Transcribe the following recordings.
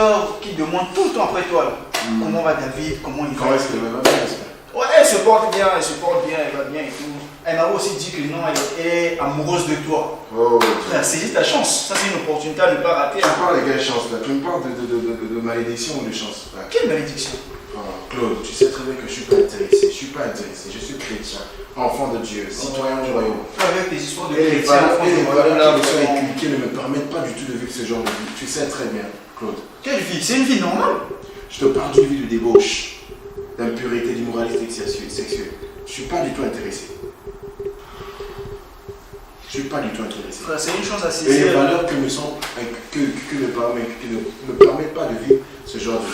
soeur qui demande tout le temps après toi. Là. Comment va David? Comment il va? Comment est-ce qu'elle va bien? Ouais, elle se porte bien, elle va bien et tout. Elle m'a aussi dit que non, elle est amoureuse de toi. Oh, saisis ta chance. Ça, c'est une opportunité à ne pas rater. Tu me parles de quelle chance là? Tu me parles de malédiction ou de chance? Ouais. Quelle malédiction? Claude, tu sais très bien que je suis pas intéressé. Je suis pas intéressé. Je suis chrétien, enfant de Dieu, citoyen du royaume. Avec tes histoires de Et les chrétien, valeurs qui sont inculquées ne me permettent pas du tout de vivre ce genre de vie. Tu sais très bien, Claude. Quelle vie? C'est une vie normale. Je te parle d'une vie de débauche, d'impurité, d'immoralité sexuelle. Je suis pas du tout intéressé. Je suis pas du tout intéressé. C'est une chose assez Et les valeurs qui ne me permettent pas de vivre ce genre de vie.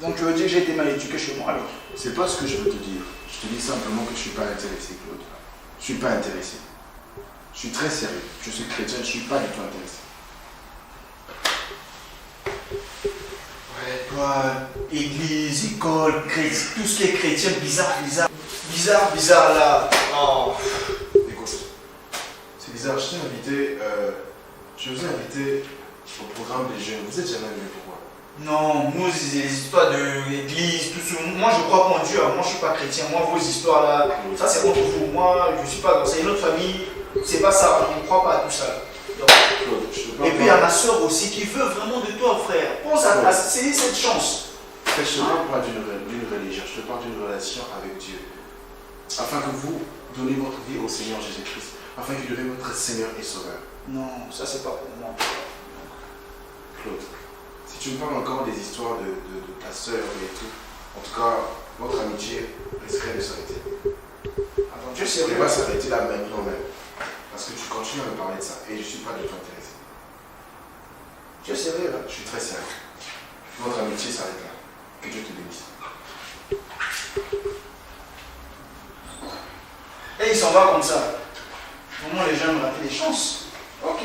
Donc tu veux dire que j'ai été mal éduqué chez moi alors? C'est pas ce que je veux te dire. Je te dis simplement que je suis pas intéressé, Claude. Je suis pas intéressé. Je suis très sérieux. Je suis chrétien, je suis pas du tout intéressé. Ouais, toi, église, école, tout ce qui est chrétien, bizarre là. Oh. Écoute, c'est bizarre, je vous ai invité au programme des jeunes. Vous êtes jamais venu pourquoi? Non, nous, les histoires de l'église, tout ça. Moi, je crois pas en Dieu. Moi, je suis pas chrétien. Moi, vos histoires là, ça c'est contre vous. Moi, je suis pas dans. C'est une autre famille. C'est pas ça. On ne croit pas à tout ça. Donc, et puis, il y a ma soeur aussi qui veut vraiment de toi, frère. Pense à saisir cette chance. Je ne te parle pas d'une religion, je te parle d'une relation avec Dieu. Afin que vous donnez votre vie au Seigneur Jésus-Christ. Afin qu'il devienne votre Seigneur et Sauveur. Non, ça c'est pas pour moi. Claude, si tu me parles encore des histoires de ta soeur et tout, en tout cas, votre amitié risquerait de s'arrêter. Attends, tu sais, elle va s'arrêter là maintenant même. Parce que tu continues à me parler de ça et je ne suis pas du tout intéressé. Tu es sérieux là? Je suis très sérieux. Votre amitié s'arrête là. Que Dieu te bénisse. Et il s'en va comme ça. Comment les gens me ratent des chances? Ok.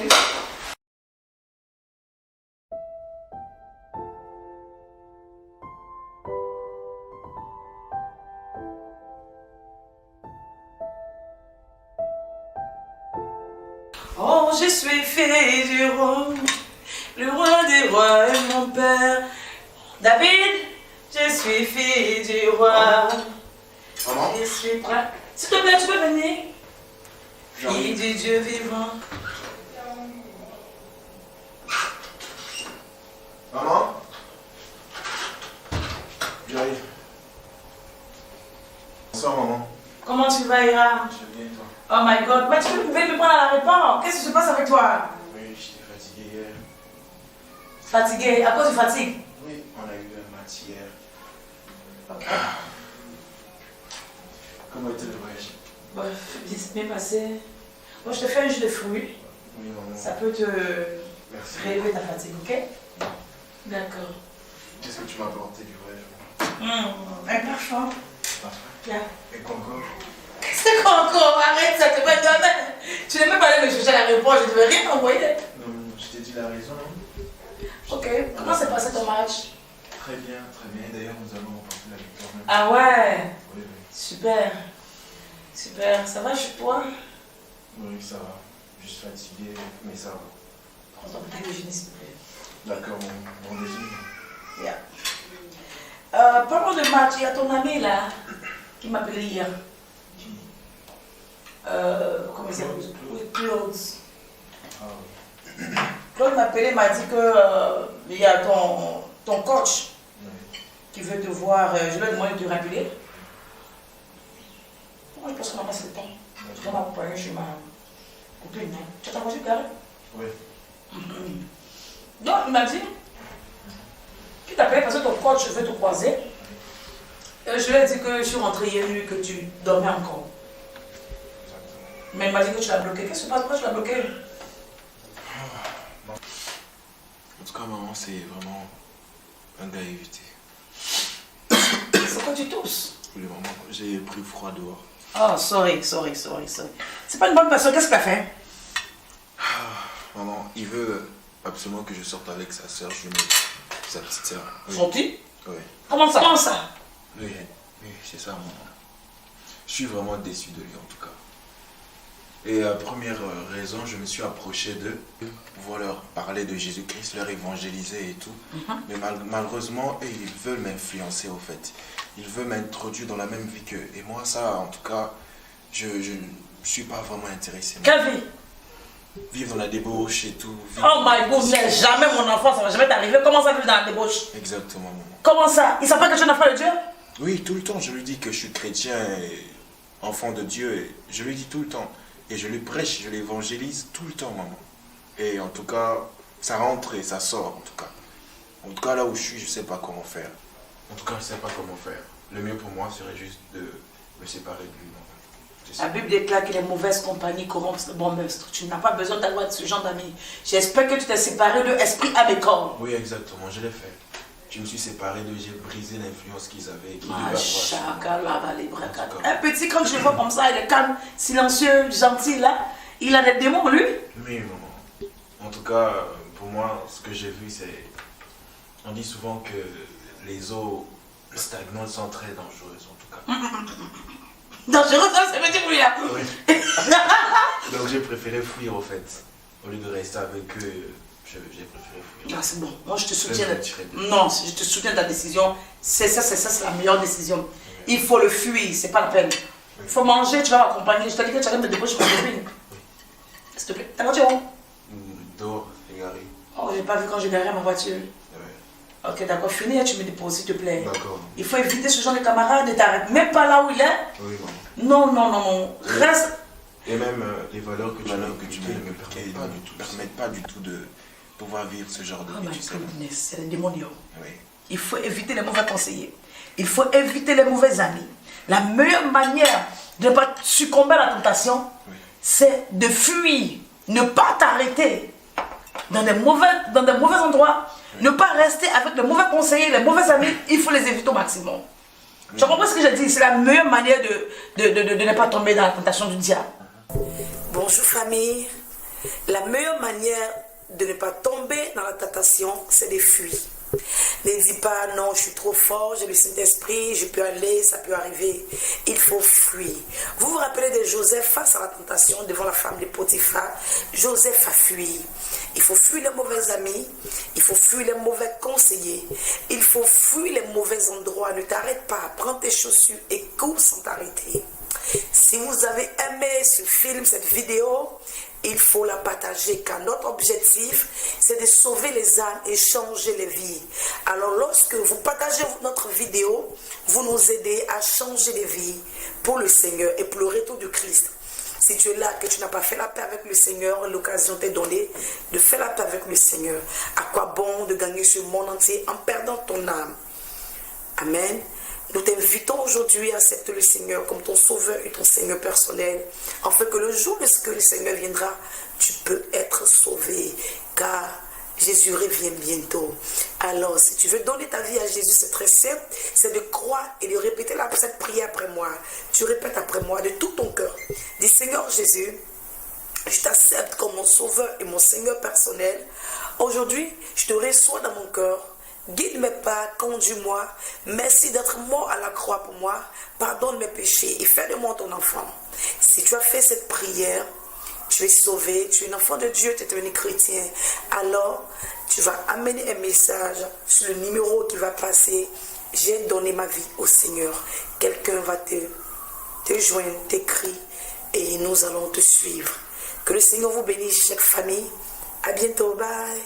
Oh, je suis fille du roi, le roi des rois est mon père. David, je suis fille du roi. Maman? Je suis prête. S'il te plaît, tu peux venir? Fille du Dieu vivant. Maman? J'arrive. Bonsoir, maman. Comment tu vas, Ira? Je viens, toi. Oh my God, mais tu peux me prendre à la réponse. Qu'est-ce qui se passe avec toi? Oui, j'étais fatigué hier. Fatigué, à cause du fatigue? Oui, on a eu un match hier. Ok. Comment était le voyage? Bon, bien passé. Bon, je te fais un jus de fruits. Oui, maman. Ça peut te Merci. relever ta fatigue, ok? D'accord. Qu'est-ce que tu m'as apporté du voyage? Un parfum. Parfait. Viens. Et Conco? C'est quoi encore? Arrête, ça te va donner. Tu n'es même pas allé me chercher la réponse, je ne devais rien t'envoyer. Non, je t'ai dit la raison. Hein? Ok, comment s'est passé ton match? Très bien, très bien. D'ailleurs, nous avons remporté la victoire. Même. Ah ouais? Oui, oui. Super. Super. Ça va chez toi? Oui, ça va. Juste fatigué, mais ça va. Prends ton petit déjeuner, s'il te plaît. D'accord, bon déjeuner. Yeah. Parlons de match, il y a ton ami là qui m'a appelé hier. Comment il s'appelle? Oui, Claude. Ah oui. Claude m'a appelé, m'a dit que il y a ton coach qui veut te voir. Je lui ai demandé de te rappeler. Pourquoi je pense qu'on a passé le temps? Je dois m'accompagner chez ma copine. Hein. Tu as ta voiture garée? Oui. Donc il m'a dit qu'il t'appelait parce que ton coach veut te croiser. Et je lui ai dit que je suis rentrée hier nuit, que tu dormais encore. Mais il m'a dit que tu l'as bloqué. Qu'est-ce qui se passe? Pourquoi tu l'as bloqué? En tout cas, maman, c'est vraiment un gars à éviter. C'est quoi tu tousses? Oui, maman, j'ai pris froid dehors. Oh, sorry. C'est pas une bonne personne. Qu'est-ce que t'as fait? Maman, il veut absolument que je sorte avec sa soeur jumelle, sa petite soeur. Oui. Sorti? Oui. Comment ça? Oui, c'est ça, maman. Je suis vraiment déçu de lui, en tout cas. Et première raison, je me suis approché d'eux pour pouvoir leur parler de Jésus-Christ, leur évangéliser et tout. Mais malheureusement, eux, ils veulent m'influencer au fait. Ils veulent m'introduire dans la même vie qu'eux. Et moi, ça, en tout cas, je ne suis pas vraiment intéressé. Quelle vie? Vivre dans la débauche et tout. Oh my goodness, jamais mon enfant, ça va jamais t'arriver. Comment ça vivre dans la débauche? Exactement, maman. Comment ça? Il ne sait pas que tu es un enfant de Dieu? Oui, tout le temps, je lui dis que je suis chrétien et enfant de Dieu. Et je lui dis tout le temps. Et je lui prêche, je l'évangélise tout le temps, maman. Et en tout cas, ça rentre et ça sort, en tout cas. En tout cas, là où je suis, je ne sais pas comment faire. En tout cas, je ne sais pas comment faire. Le mieux pour moi serait juste de me séparer de lui, maman. La Bible déclare que les mauvaises compagnies corrompent le bon meurtre. Tu n'as pas besoin d'avoir ce genre d'amis. J'espère que tu t'es séparé de esprit à mes corps. Oui, exactement, je l'ai fait. Je me suis séparé d'eux, j'ai brisé l'influence qu'ils avaient. Un petit, quand je le vois comme ça, il est calme, silencieux, gentil, là. Il a des démons, lui. Oui, maman. En tout cas, pour moi, ce que j'ai vu, c'est... On dit souvent que les eaux stagnantes sont très dangereuses, en tout cas. Dangereux, ça veut dire oui. Oui. Donc j'ai préféré fuir, au fait. Au lieu de rester avec eux, j'ai préféré fuir. Non, c'est bon. Moi, je te soutiens. Je Non, je te soutiens de ta décision. C'est la meilleure décision. Il faut le fuir, c'est pas la peine. Il faut manger, tu vas m'accompagner. Je t'ai dit que tu allais me débaucher pour le film. S'il te plaît. Ta voiture où? Dehors, égaré. Oh, j'ai pas vu quand j'ai garé ma voiture. Ouais. Ok, d'accord, finis et tu me déposes, s'il te plaît. D'accord. Il faut éviter ce genre de camarade, ne t'arrête même pas là où il est. Oui, maman. Non, non, non, non. Reste. Et même les valeurs que tu m'as ne me permettent pas du tout de pouvoir vivre ce genre de Oh vie, my tu sais. goodness, c'est le démoniaque. Oui. Il faut éviter les mauvais conseillers. Il faut éviter les mauvais amis. La meilleure manière de ne pas succomber à la tentation, c'est de fuir. Ne pas t'arrêter dans des mauvais endroits. Ne pas rester avec les mauvais conseillers, les mauvais amis. Il faut les éviter au maximum. Tu comprends ce que je dis? C'est la meilleure manière de ne pas tomber dans la tentation du diable. Bonjour famille. La meilleure manière de ne pas tomber dans la tentation, c'est de fuir. Ne dis pas non, je suis trop fort, j'ai le Saint-Esprit, je peux aller, ça peut arriver. Il faut fuir. Vous vous rappelez de Joseph face à la tentation devant la femme de Potiphar? Joseph a fui. Il faut fuir les mauvais amis, il faut fuir les mauvais conseillers, il faut fuir les mauvais endroits. Ne t'arrête pas, prends tes chaussures et cours sans t'arrêter. Si vous avez aimé ce film, cette vidéo, il faut la partager car notre objectif c'est de sauver les âmes et changer les vies. Alors lorsque vous partagez notre vidéo, vous nous aidez à changer les vies pour le Seigneur et pour le retour du Christ. Si tu es là, que tu n'as pas fait la paix avec le Seigneur, l'occasion t'est donnée de faire la paix avec le Seigneur. À quoi bon de gagner ce monde entier en perdant ton âme? Amen. Nous t'invitons aujourd'hui à accepter le Seigneur comme ton sauveur et ton Seigneur personnel, afin que le jour où le Seigneur viendra, tu peux être sauvé, car Jésus revient bientôt. Alors, si tu veux donner ta vie à Jésus, c'est très simple, c'est de croire et de répéter cette prière après moi. Tu répètes après moi de tout ton cœur. Dis, Seigneur Jésus, je t'accepte comme mon sauveur et mon Seigneur personnel. Aujourd'hui, je te reçois dans mon cœur. Guide mes pas, conduis-moi. Merci d'être mort à la croix pour moi. Pardonne mes péchés et fais de moi ton enfant. Si tu as fait cette prière, tu es sauvé, tu es un enfant de Dieu, tu es devenu chrétien. Alors, tu vas amener un message sur le numéro qui va passer. J'ai donné ma vie au Seigneur. Quelqu'un va te joindre, t'écrire et nous allons te suivre. Que le Seigneur vous bénisse, chaque famille. À bientôt, bye.